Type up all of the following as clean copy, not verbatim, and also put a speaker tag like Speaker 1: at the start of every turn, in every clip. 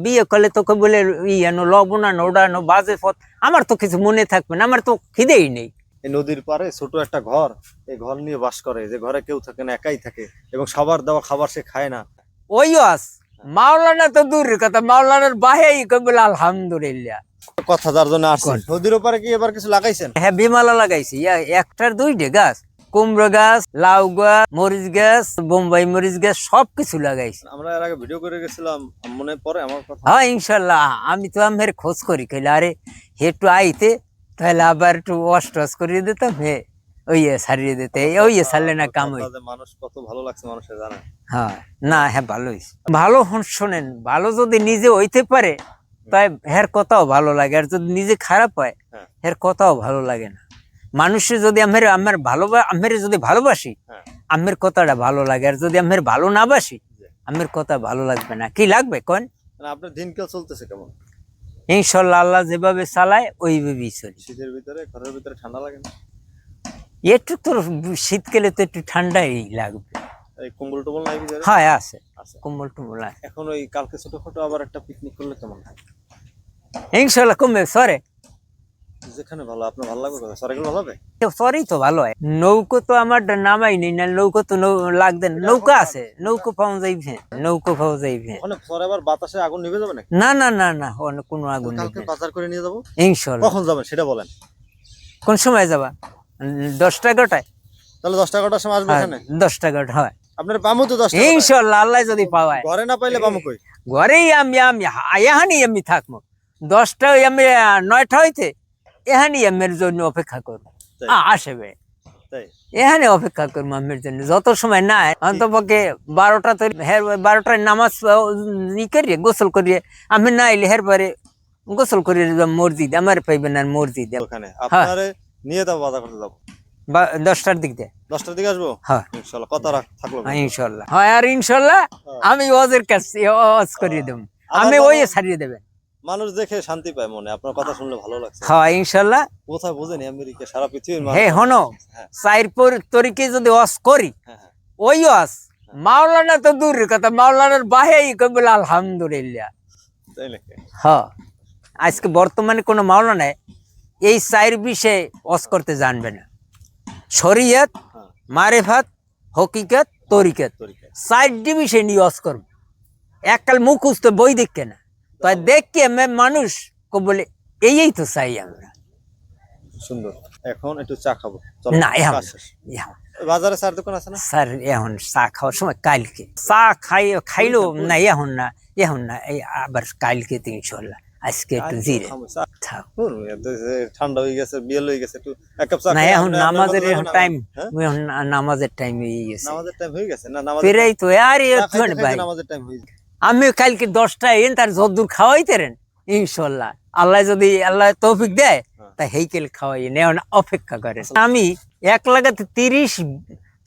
Speaker 1: বিয়ে করলে তোকে বলে লবণ আনো ওটা আনো বাজে পথ, আমার তো কিছু মনে থাকবে না, আমার তো খিদেই নেই।
Speaker 2: এই নদীর পাড়ে ছোট একটা ঘর, এই ঘর নিয়ে বাস করে, যে ঘরে কেউ থাকে না, একাই থাকে এবং সবার দেওয়া খাবার সে খায় না।
Speaker 1: ওইও আস মাওলানা তো দূরের কথা, মাওলানার বাহেই বলে আলহামদুলিল্লাহ।
Speaker 2: কথা যার জন্য আসছে। নদীর ওপারে কি এবার কিছু লাগাইছেন?
Speaker 1: হ্যাঁ, বিমালা লাগাইছি, একটার দুইটে গাছ, কুমড়ো গাছ, লাউ গাছ, মরিচ গাছ, বোম্বাই মরিচ গাছ, সবকিছু লাগাইছি।
Speaker 2: আমরা এর আগে ভিডিও করে গেছিলাম, মনে পড়ে আমার কথা?
Speaker 1: হ্যাঁ ইনশাল্লাহ, আমি তো আমের খোঁজ করি খেলে, আরে একটু আইতে তাহলে আবার একটু ওয়াশ টস করিয়ে দিতাম, হে ওই সারিয়ে দিতে, ওই সারলে না কাম হই।
Speaker 2: মানুষ কত ভালো লাগছে মানুষের, জানা?
Speaker 1: হ্যাঁ না, হ্যাঁ ভালো হয়েছে, ভালো শোনেন, ভালো যদি নিজে হইতে পারে তাই হের কথাও ভালো লাগে, আর যদি নিজে খারাপ হয় হের কথাও ভালো লাগে না। মানুষের যদি আমার যদি ভালোবাসি, আমের কথাটা ভালো লাগে, আর যদি আমের ভালো না বাসি আমের কথা ভালো লাগবে না। কি লাগবে কোন?
Speaker 2: আপনার দিনকাল চলতেছে কেমন?
Speaker 1: ইনশাল্লাহ আল্লাহ যেভাবে চালায় ওইভাবেই চলি।
Speaker 2: শীতের ভিতরে ঘরের ভিতরে ঠান্ডা লাগে না?
Speaker 1: একটু তো শীতকালে তো একটু ঠান্ডাই লাগবে।
Speaker 2: এই কম্বল টম্বল নাই ভিতরে?
Speaker 1: হ্যাঁ আছে, কম্বল টম্বল আছে।
Speaker 2: এখন ওই কালকে ছোটখাটো আবার একটা পিকনিক করলে কেমন হয়?
Speaker 1: ইনশাল্লাহ কমবে সরে,
Speaker 2: যেখানে ভালো আপনার ভালো লাগবে, সরে গেলে ভালো হবে।
Speaker 1: সরেই তো ভালো হয়। নৌকো তো আমার নামাই নেই না, নৌকো তো লাগবে না, নৌকা আছে, নৌকো পাওয়া যাইবে, নৌকো পাওয়া যাইবে।
Speaker 2: মানে পরে আবার বাতাসে আগুন নিভে যাবে নাকি?
Speaker 1: না না না না, কোনো আগুন
Speaker 2: কালকে
Speaker 1: নেই।
Speaker 2: বাজার করে নিয়ে যাবো
Speaker 1: ইনশাল্লাহ।
Speaker 2: কখন যাবেন সেটা বলেন?
Speaker 1: কোন সময় যাবা? 10টা 11টায়?
Speaker 2: তাহলে 10টা 11টার সময় আসবে এখানে?
Speaker 1: 10টা 11টা হয়
Speaker 2: আপনার পামু তো 10টা।
Speaker 1: ইনশাল্লাহ, আল্লাহ যদি পাওয়ায়।
Speaker 2: ঘরে না পাইলে পামু কই?
Speaker 1: ঘরেই আমি এখানেই আমি থাকবো, 10টায় আমি 9টা হইতে এখানেই আমের জন্য অপেক্ষা করবো। আসবে এখানে অপেক্ষা করবো আমের জন্য, যত সময় না অন্তপক্ষে 12টা তো 12টায় নামাজ করিয়ে গোসল করিয়ে আমি না এলে হের পরে গোসল করিয়ে মসজিদ আমার পাইবেন আর মসজিদ
Speaker 2: ওখানে আপনারে নিয়ে যাবো, বাজার করতে যাবো
Speaker 1: 10টার দিক দিয়ে।
Speaker 2: 10টার দিকে আসবো?
Speaker 1: হ্যাঁ
Speaker 2: ইনশাআল্লাহ। কথা থাকলো
Speaker 1: ইনশাল্লাহ। হয় আর ইনশাল্লাহ আমি ওয়াজের কাছে ওয়াজ করিয়ে দেব, আমি ওই ছাড়িয়ে দেবেন।
Speaker 2: মানুষ দেখে শান্তি পায় মনে, আপনার কথা শুনলে ভালো লাগছে।
Speaker 1: হ্যাঁ ইনশাল্লাহ।
Speaker 2: কোথায় বুঝেনি আমেরিকা, সারা পৃথিবীর
Speaker 1: হে হনো চাইরপুর তরিকে যদি ওয়াজ করি, ওই ওয়াজ মাওলানা তো দূরের কথা, মাওলানার বাহেই বলে আলহামদুলিল্লাহ। হ্যাঁ, আজকে বর্তমানে কোনো মাওলানা এই চাইর বিষয়ে ওয়াজ করতে জানবে না। শরীয়ত, মারেফাত, হকিকত, তরিকত, 4টি বিষয় নিয়ে ওয়াজ করবে। এককাল মুখস্থ বই দেখে না, তাই দেখে মানুষ বলে এই তো চাই আমরা।
Speaker 2: সুন্দর। এখন একটু চা খাবো
Speaker 1: না,
Speaker 2: বাজারে চার দোকান আছে না
Speaker 1: স্যার? এখন চা খাওয়ার সময় কালকে চা খাইলো না, এখন না, এখন না, এই আবার কালকে তো ইনশাল্লাহ। আজকে একটু জিরে
Speaker 2: ঠান্ডা হয়ে গেছে, বিয়েল হয়ে গেছে, একটু এক কাপ চা
Speaker 1: না, এখন নামাজের টাইম, নামাজের টাইম হয়ে গেছে।
Speaker 2: নামাজের টাইম হয়ে গেছে না?
Speaker 1: ফিরেই তো আর ভাই
Speaker 2: নামাজের টাইম হয়ে গেছে।
Speaker 1: আমি কালকে 10টায় এন তার যদ্দূর খাওয়াইতেন ইনশাল্লাহ, আল্লাহ যদি আল্লাহ তৌফিক দেয় তা হেইকেল খাওয়াই নেওয়া অপেক্ষা করে। আমি এক লাগাতে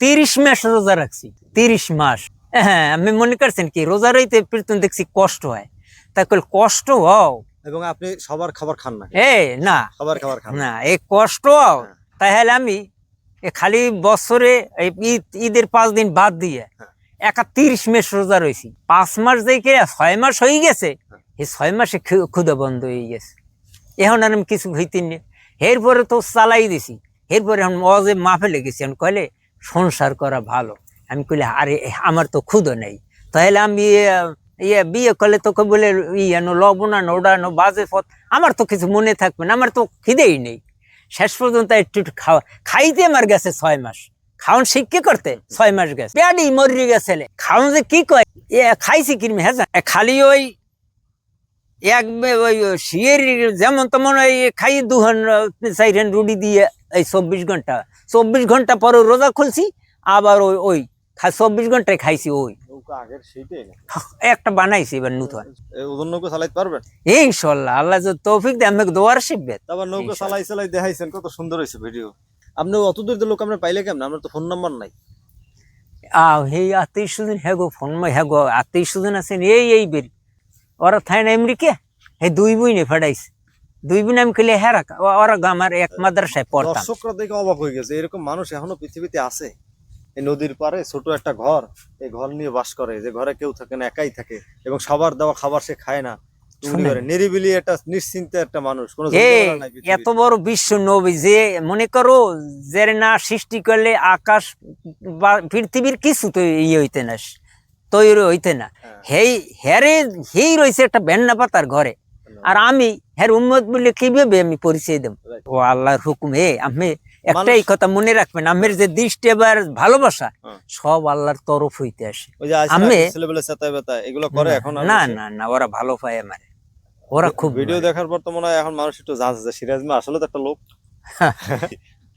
Speaker 1: 30 মাস রোজা রাখছি, 30 মাস। হ্যাঁ, আমি মনে করছেন কি রোজা রইতে প্রীতম দেখছি কষ্ট হয়, তা কষ্ট হও
Speaker 2: এবং আপনি সবার খাবার খান না?
Speaker 1: না,
Speaker 2: সবার খাবার খান
Speaker 1: না, এই কষ্ট হও। তাহলে আমি খালি বছরে ঈদের 5 দিন বাদ দিয়ে 31 মাস রোজা রয়েছি। 5 মাস দেখে 6 মাস হয়ে গেছে, এই 6 মাসে ক্ষুধা বন্ধ হয়ে গেছে। এখন আর আমি কিছু হইতে নেই, এরপরে তো চালাই দিছি। এরপরে এখন মজে মাফে লেগেছি, আমি কইলে সংসার করা ভালো। আমি কইলে আরে আমার তো ক্ষুধা নেই, তাহলে আমি বিয়ে করলে তোকে বলে লবণ আনো ওটা আনো বাজে পথ, আমার তো কিছু মনে থাকবে না, আমার তো খিদেই নেই। শেষ পর্যন্ত একটু খাইতে আমার গেছে 6 মাস, খাওয়ান শিক্ষা করতে 6 মাস গেছে, পেয়াডি মরি গেছে। খাওয়ান যে কি কয় খাইছি কিনবে, হ্যাঁ খালি ওই ওই শিয়ের যেমন তেমন ওই খাই 2-4 রুটি দিয়ে এই 24 ঘন্টা পরে রোজা খুলছি, আবার ওই 24 ঘন্টায় খাইছি। ওই একটা বানাইছি এবার নতুন।
Speaker 2: নৌকা চালাইতে পারবেন
Speaker 1: ইনশাল্লাহ, আল্লাহ যদি তৌফিক দেয় আমাকে দোয়ার শিখবে।
Speaker 2: আবার নৌকা চালাই দেখাইছেন, কত সুন্দর হয়েছে ভিডিও। আপনি অত দূর লোক আমরা পাইলে কেমন? আমরা তো ফোন নাম্বার নাই।
Speaker 1: এই আত্মীয় স্বজন হ্যাঁ গো, ফোন হ্যাঁ গো, আত্মীয় স্বজন আছেন এই বের, ওরা থাই না আমেরিকা, এই 2 বোনে ফাটাইছে। 2 বোন আমি কইলে হ্যাঁ ওরা আমার এক মাদ্রাসায় পড়তাম।
Speaker 2: দর্শকরা দেখে অবাক হয়ে গেছে, এরকম মানুষ এখনো পৃথিবীতে আছে? এই নদীর পাড়ে ছোট একটা ঘর, এই ঘর নিয়ে বাস করে, যে ঘরে কেউ থাকে না, একাই থাকে এবং সবার দেওয়া খাবার সে খায় না, চুগলি করে, নিরিবিলি একটা নিশ্চিন্তে একটা মানুষ, কোনো
Speaker 1: এ
Speaker 2: ঝগড়া নাই পৃথিবীতে।
Speaker 1: এত বড় বিশ্ব নবী যে মনে করো যে না সৃষ্টি করলে আকাশ বা পৃথিবীর কিছু তো ইয়ে হইতে না, তৈরি হইতে না,
Speaker 2: হ্যাঁ।
Speaker 1: হেই রয়েছে একটা ভেন্না পাতার ঘরে, আর আমি হের উম্মত বলে কিভাবে আমি পরিচয় দেব?
Speaker 2: Right.
Speaker 1: ও আল্লাহর হুকুম। আমি একটাই কথা মনে রাখবেন, আমের যে দৃষ্টি আবার ভালোবাসা
Speaker 2: হ্যাঁ।
Speaker 1: সব আল্লাহর তরফ হইতে আসে।
Speaker 2: ওই যে ছেলেবেলে চেতায় বেতায় এগুলো করে এখন আর
Speaker 1: না
Speaker 2: বেশি?
Speaker 1: না না, ওরা ভালো পায় আমার, ওরা খুব
Speaker 2: ভিডিও
Speaker 1: ভালো।
Speaker 2: দেখার পর তো মনে হয় এখন মানুষ একটু জানছে যে সিরাজ মিয়া আসলে তো একটা লোক।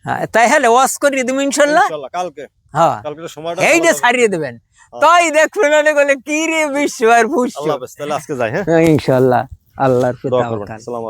Speaker 1: হ্যাঁ, তাই হলে ওয়াজ করিয়ে দেবো ইনশাল্লাহ।
Speaker 2: ইনশাআল্লাহ কালকে
Speaker 1: হ্যাঁ,
Speaker 2: কালকে তো সময়টা
Speaker 1: এইটা
Speaker 2: ভালো যাবে।
Speaker 1: ছাড়িয়ে দেবেন, তাই দেখবেন অনেক বলে কি রে বিশ্ব আর বুঝছো।
Speaker 2: আল্লাহ হাফেজ, তাহলে আজকে যাই, হ্যাঁ,
Speaker 1: ইনশাল্লাহ আল্লাহর
Speaker 2: দোয়া
Speaker 1: প্রতি
Speaker 2: করবেন।
Speaker 1: আমার
Speaker 2: আসসালামু আলাইকুম।